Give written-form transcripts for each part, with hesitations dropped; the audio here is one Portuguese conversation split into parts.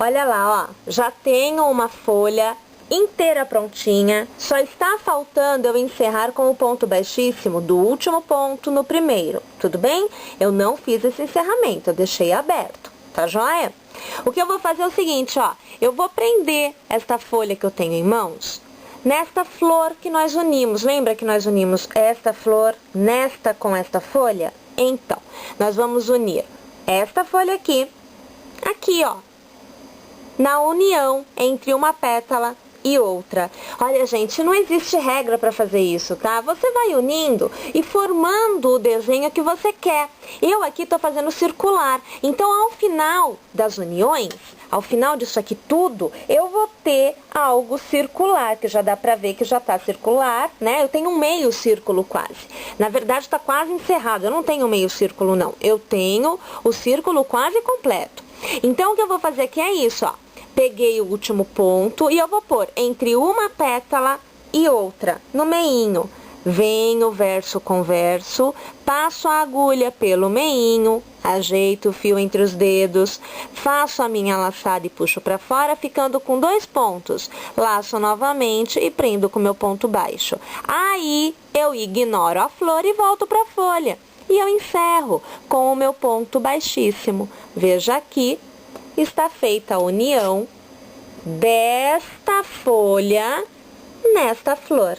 Olha lá, ó, já tenho uma folha inteira prontinha, só está faltando eu encerrar com o ponto baixíssimo do último ponto no primeiro, tudo bem? Eu não fiz esse encerramento, eu deixei aberto, tá joia? O que eu vou fazer é o seguinte, ó, eu vou prender esta folha que eu tenho em mãos nesta flor que nós unimos. Lembra que nós unimos esta flor nesta com esta folha? Então, nós vamos unir esta folha aqui, ó, na união entre uma pétala e outra. Olha, gente, não existe regra para fazer isso, tá? Você vai unindo e formando o desenho que você quer. Eu aqui tô fazendo circular. Então, ao final das uniões, ao final disso aqui tudo, eu vou ter algo circular, que já dá pra ver que já tá circular, né? Eu tenho um meio círculo quase. Na verdade, tá quase encerrado. Eu não tenho meio círculo, não. Eu tenho o círculo quase completo. Então, o que eu vou fazer aqui é isso, ó. Peguei o último ponto e eu vou pôr entre uma pétala e outra, no meinho. Venho verso com verso, passo a agulha pelo meinho, ajeito o fio entre os dedos, faço a minha laçada e puxo para fora, ficando com 2 pontos. Laço novamente e prendo com meu ponto baixo. Aí eu ignoro a flor e volto para a folha. E eu encerro com o meu ponto baixíssimo. Veja aqui. Está feita a união desta folha nesta flor,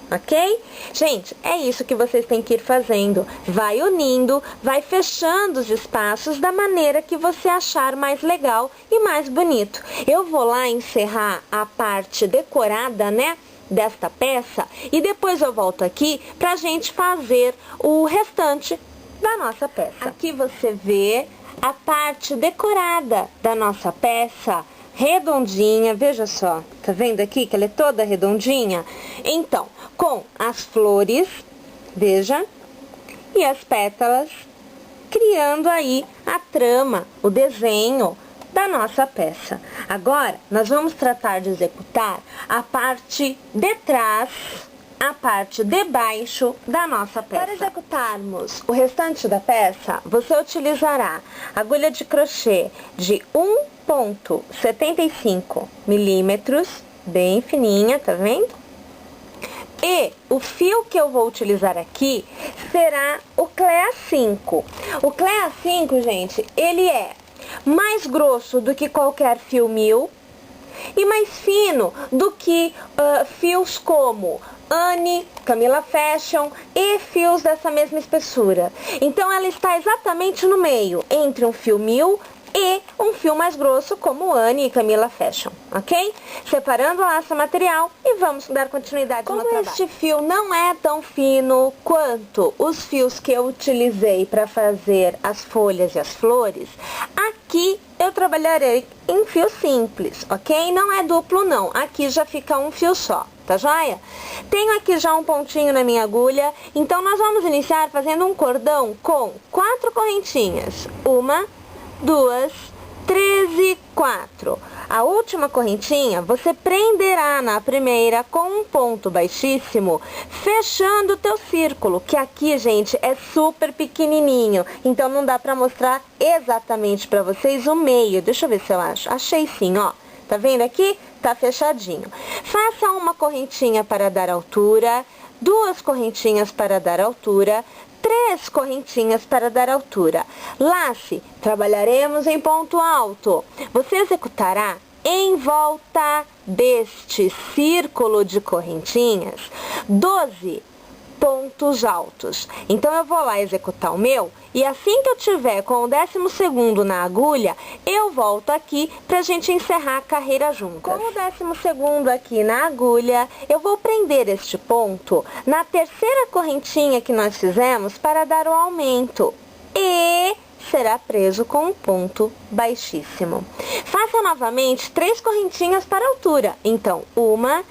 ok? Gente, é isso que vocês têm que ir fazendo. Vai unindo, vai fechando os espaços da maneira que você achar mais legal e mais bonito. Eu vou lá encerrar a parte decorada, né, desta peça e depois eu volto aqui pra gente fazer o restante da nossa peça. Aqui você vê a parte decorada da nossa peça, redondinha, veja só, tá vendo aqui que ela é toda redondinha? Então, com as flores, veja, e as pétalas, criando aí a trama, o desenho da nossa peça. Agora, nós vamos tratar de executar a parte de trás, a parte de baixo da nossa peça. Para executarmos o restante da peça, você utilizará agulha de crochê de 1,75 milímetros, bem fininha, tá vendo? E o fio que eu vou utilizar aqui será o Clea 5. O Clea 5, gente, ele é mais grosso do que qualquer fio 1000 e mais fino do que fios como Anne, Camila Fashion e fios dessa mesma espessura. Então ela está exatamente no meio, entre um fio 1000 e um fio mais grosso como Anne e Camila Fashion, ok? Separando o laço material e vamos dar continuidade no trabalho. Como este fio não é tão fino quanto os fios que eu utilizei para fazer as folhas e as flores, aqui eu trabalharei em fio simples, ok? Não é duplo não, aqui já fica um fio só, tá joia? Tenho aqui já um pontinho na minha agulha, então nós vamos iniciar fazendo um cordão com 4 correntinhas. 1, 2, 3 e 4. A última correntinha você prenderá na primeira com um ponto baixíssimo, fechando o teu círculo, que aqui, gente, é super pequenininho, então não dá pra mostrar exatamente pra vocês o meio. Deixa eu ver se eu acho. Achei sim, ó. Tá vendo aqui? Tá fechadinho. Faça uma correntinha para dar altura, 2 correntinhas para dar altura, 3 correntinhas para dar altura. Lace, trabalharemos em ponto alto. Você executará em volta deste círculo de correntinhas 12 pontos altos. Então eu vou lá executar o meu e assim que eu tiver com o 12º na agulha, eu volto aqui pra gente encerrar a carreira juntas. Com o 12º aqui na agulha, eu vou prender este ponto na terceira correntinha que nós fizemos para dar o aumento e será preso com um ponto baixíssimo. Faça novamente 3 correntinhas para a altura. Então, 1,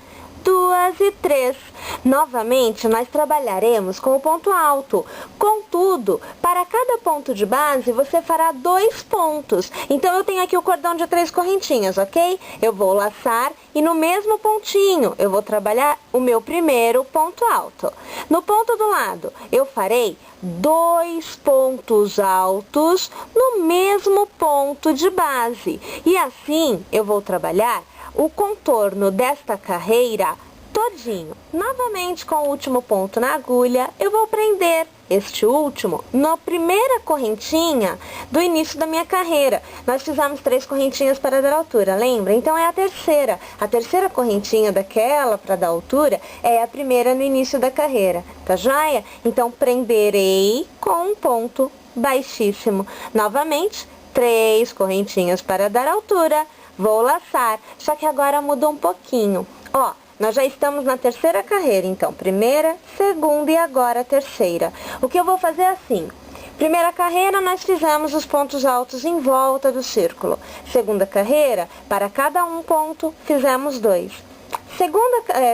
2 e 3. Novamente, nós trabalharemos com o ponto alto. Contudo, para cada ponto de base, você fará 2 pontos. Então, eu tenho aqui o cordão de 3 correntinhas, ok? Eu vou laçar e no mesmo pontinho, eu vou trabalhar o meu primeiro ponto alto. No ponto do lado, eu farei 2 pontos altos no mesmo ponto de base. E assim, eu vou trabalhar o contorno desta carreira todinho. Novamente, com o último ponto na agulha, eu vou prender este último na primeira correntinha do início da minha carreira. Nós fizemos 3 correntinhas para dar altura, lembra? Então, é a terceira. A terceira correntinha daquela para dar altura é a primeira no início da carreira, tá joia? Então, prenderei com um ponto baixíssimo. Novamente, 3 correntinhas para dar altura. Vou laçar, só que agora muda um pouquinho. Ó, nós já estamos na terceira carreira, então, primeira, segunda e agora a terceira. O que eu vou fazer é assim. Primeira carreira, nós fizemos os pontos altos em volta do círculo. Segunda carreira, para cada um ponto, fizemos 2.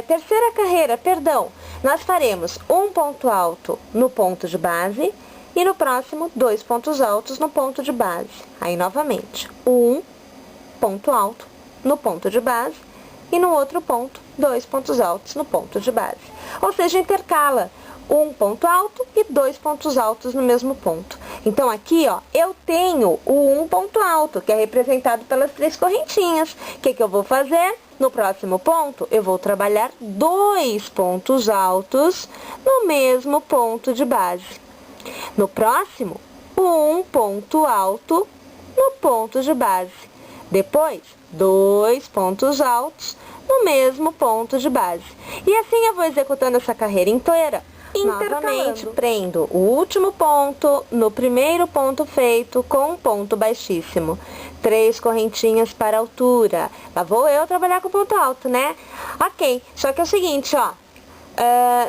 Terceira carreira, nós faremos um ponto alto no ponto de base e no próximo 2 pontos altos no ponto de base. Aí, novamente, um ponto alto no ponto de base e no outro ponto, 2 pontos altos no ponto de base. Ou seja, intercala um ponto alto e 2 pontos altos no mesmo ponto. Então, aqui, ó, eu tenho o um ponto alto, que é representado pelas 3 correntinhas. O que eu vou fazer? No próximo ponto, eu vou trabalhar 2 pontos altos no mesmo ponto de base. No próximo, um ponto alto no ponto de base. Depois, 2 pontos altos no mesmo ponto de base. E assim eu vou executando essa carreira inteira. Novamente, prendo o último ponto no primeiro ponto feito com um ponto baixíssimo. 3 correntinhas para altura. Lá vou eu trabalhar com ponto alto, né? Ok, só que é o seguinte, ó.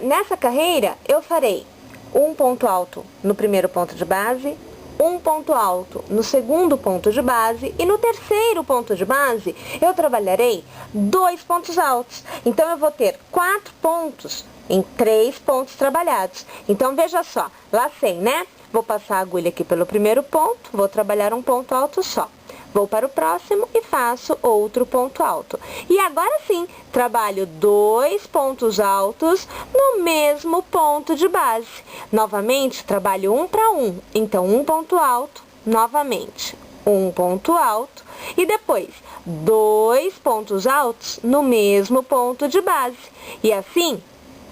Nessa carreira, eu farei um ponto alto no primeiro ponto de base, um ponto alto no segundo ponto de base e no terceiro ponto de base eu trabalharei 2 pontos altos. Então, eu vou ter 4 pontos em 3 pontos trabalhados. Então, veja só, lacei, né? Vou passar a agulha aqui pelo primeiro ponto, vou trabalhar um ponto alto só. Vou para o próximo e faço outro ponto alto. E agora sim, trabalho 2 pontos altos no mesmo ponto de base. Novamente, trabalho 1 para 1. Então, um ponto alto, novamente, um ponto alto. E depois, 2 pontos altos no mesmo ponto de base. E assim,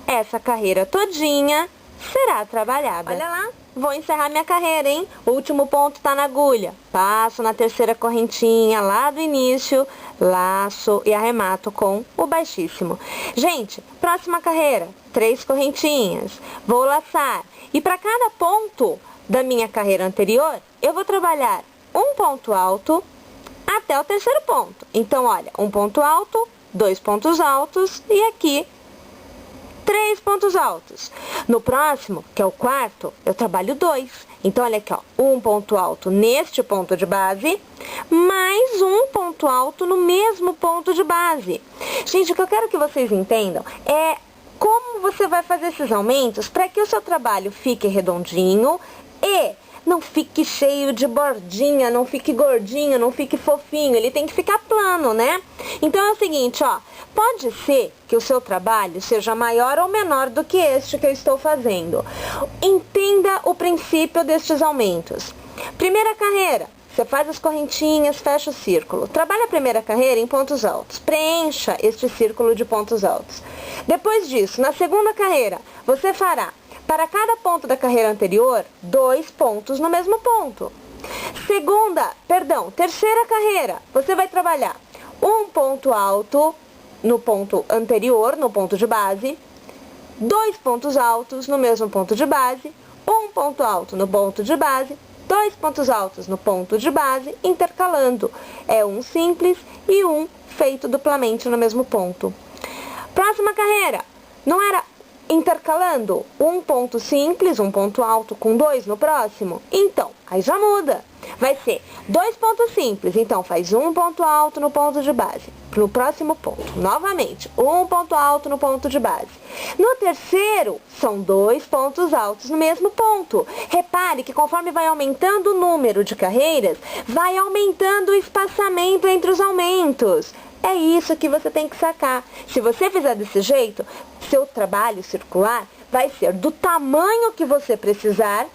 essa carreira todinha será trabalhada. Olha lá. Vou encerrar minha carreira, hein? O último ponto tá na agulha. Passo na terceira correntinha lá do início, laço e arremato com o baixíssimo. Gente, próxima carreira, 3 correntinhas. Vou laçar. E para cada ponto da minha carreira anterior, eu vou trabalhar um ponto alto até o terceiro ponto. Então, olha, um ponto alto, 2 pontos altos e aqui 3 pontos altos. No próximo, que é o quarto, eu trabalho 2. Então, olha aqui, ó, um ponto alto neste ponto de base, mais um ponto alto no mesmo ponto de base. Gente, o que eu quero que vocês entendam é como você vai fazer esses aumentos para que o seu trabalho fique redondinho e não fique cheio de bordinha, não fique gordinho, não fique fofinho. Ele tem que ficar plano, né? Então, é o seguinte, ó. Pode ser que o seu trabalho seja maior ou menor do que este que eu estou fazendo. Entenda o princípio destes aumentos. Primeira carreira, você faz as correntinhas, fecha o círculo. Trabalha a primeira carreira em pontos altos. Preencha este círculo de pontos altos. Depois disso, na segunda carreira, você fará, para cada ponto da carreira anterior, 2 pontos no mesmo ponto. Terceira carreira, você vai trabalhar um ponto alto no ponto anterior, no ponto de base, 2 pontos altos no mesmo ponto de base, um ponto alto no ponto de base, 2 pontos altos no ponto de base, intercalando. É um simples e um feito duplamente no mesmo ponto. Próxima carreira, não era intercalando um ponto simples, um ponto alto com 2 no próximo? Então, aí já muda. Vai ser 2 pontos simples, então faz um ponto alto no ponto de base. No próximo ponto, novamente, um ponto alto no ponto de base. No terceiro, são 2 pontos altos no mesmo ponto. Repare que conforme vai aumentando o número de carreiras, vai aumentando o espaçamento entre os aumentos. É isso que você tem que sacar. Se você fizer desse jeito, seu trabalho circular vai ser do tamanho que você precisar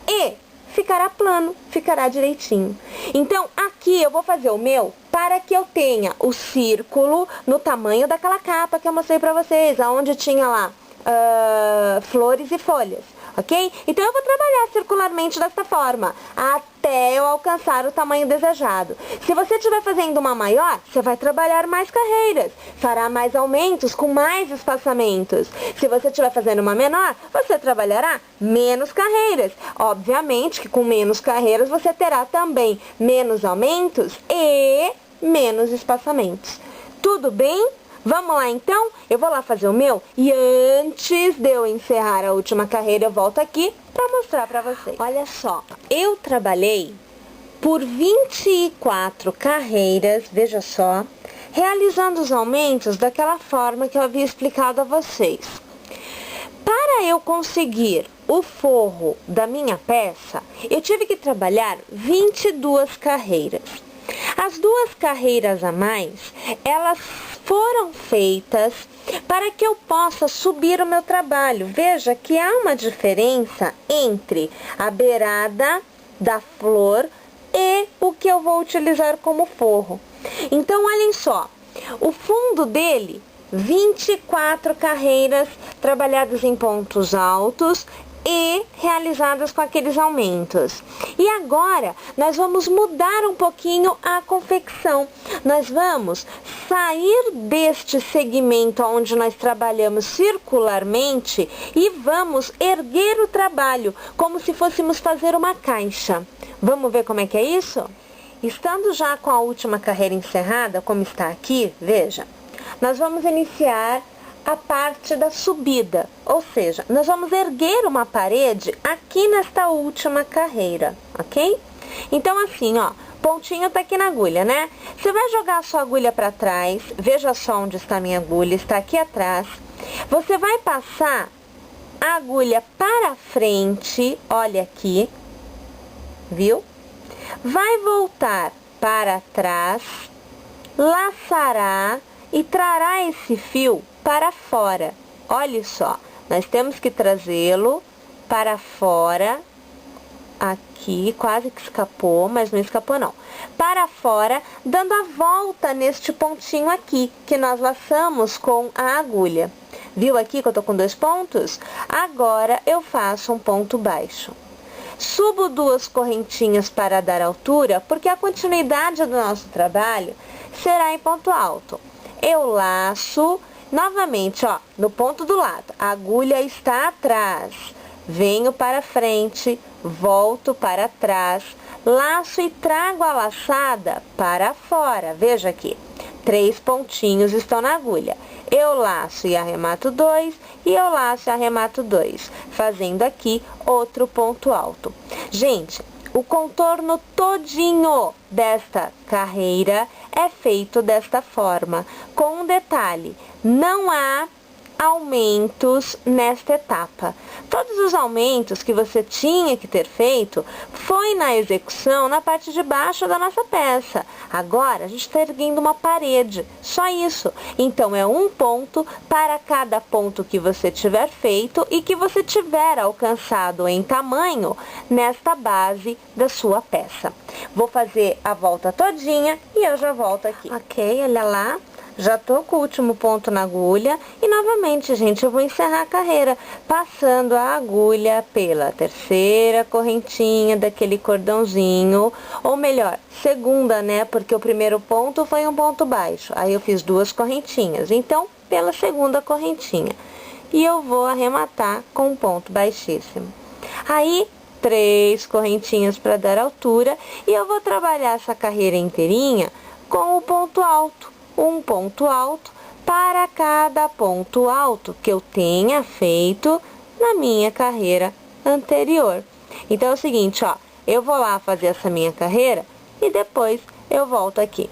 e ficará plano, ficará direitinho. Então, aqui eu vou fazer o meu para que eu tenha o círculo no tamanho daquela capa que eu mostrei para vocês, onde tinha lá flores e folhas, ok? Então, eu vou trabalhar circularmente desta forma, até eu alcançar o tamanho desejado. Se você estiver fazendo uma maior, você vai trabalhar mais carreiras, fará mais aumentos com mais espaçamentos. Se você estiver fazendo uma menor, você trabalhará menos carreiras. Obviamente que com menos carreiras você terá também menos aumentos e menos espaçamentos. Tudo bem? Vamos lá então? Eu vou lá fazer o meu e antes de eu encerrar a última carreira, eu volto aqui para mostrar para vocês. Olha só, eu trabalhei por 24 carreiras, veja só, realizando os aumentos daquela forma que eu havia explicado a vocês. Para eu conseguir o forro da minha peça, eu tive que trabalhar 22 carreiras. As 2 carreiras a mais, elas foram feitas para que eu possa subir o meu trabalho. Veja que há uma diferença entre a beirada da flor e o que eu vou utilizar como forro. Então, olhem só, o fundo dele, 24 carreiras trabalhadas em pontos altos e realizadas com aqueles aumentos. E agora, nós vamos mudar um pouquinho a confecção. Nós vamos sair deste segmento onde nós trabalhamos circularmente e vamos erguer o trabalho, como se fôssemos fazer uma caixa. Vamos ver como é que é isso? Estando já com a última carreira encerrada, como está aqui, veja, nós vamos iniciar a parte da subida, ou seja, nós vamos erguer uma parede aqui nesta última carreira, ok? Então assim, ó, pontinho tá aqui na agulha, né? Você vai jogar a sua agulha para trás, veja só onde está a minha agulha, está aqui atrás. Você vai passar a agulha para frente, olha aqui, viu? Vai voltar para trás, laçará e trará esse fio para fora. Olha só, nós temos que trazê-lo para fora, aqui, quase que escapou, mas não escapou não. Para fora, dando a volta neste pontinho aqui, que nós laçamos com a agulha. Viu aqui que eu tô com 2 pontos? Agora, eu faço um ponto baixo. Subo 2 correntinhas para dar altura, porque a continuidade do nosso trabalho será em ponto alto. Eu laço novamente, ó, no ponto do lado, a agulha está atrás, venho para frente, volto para trás, laço e trago a laçada para fora. Veja aqui, 3 pontinhos estão na agulha. Eu laço e arremato 2, e eu laço e arremato 2, fazendo aqui outro ponto alto. Gente, o contorno todinho desta carreira é feito desta forma, com um detalhe, não há aumentos nesta etapa. Todos os aumentos que você tinha que ter feito foi na execução na parte de baixo da nossa peça. Agora a gente está erguendo uma parede, só isso. Então é um ponto para cada ponto que você tiver feito e que você tiver alcançado em tamanho nesta base da sua peça. Vou fazer a volta todinha e eu já volto aqui. Ok, olha lá. Já tô com o último ponto na agulha e novamente, gente, eu vou encerrar a carreira passando a agulha pela terceira correntinha daquele cordãozinho, ou melhor, segunda, né, porque o primeiro ponto foi um ponto baixo, aí eu fiz 2 correntinhas, então pela segunda correntinha, e eu vou arrematar com um ponto baixíssimo. Aí 3 correntinhas para dar altura e eu vou trabalhar essa carreira inteirinha com o ponto alto. Um ponto alto para cada ponto alto que eu tenha feito na minha carreira anterior. Então é o seguinte, ó, eu vou lá fazer essa minha carreira e depois eu volto aqui.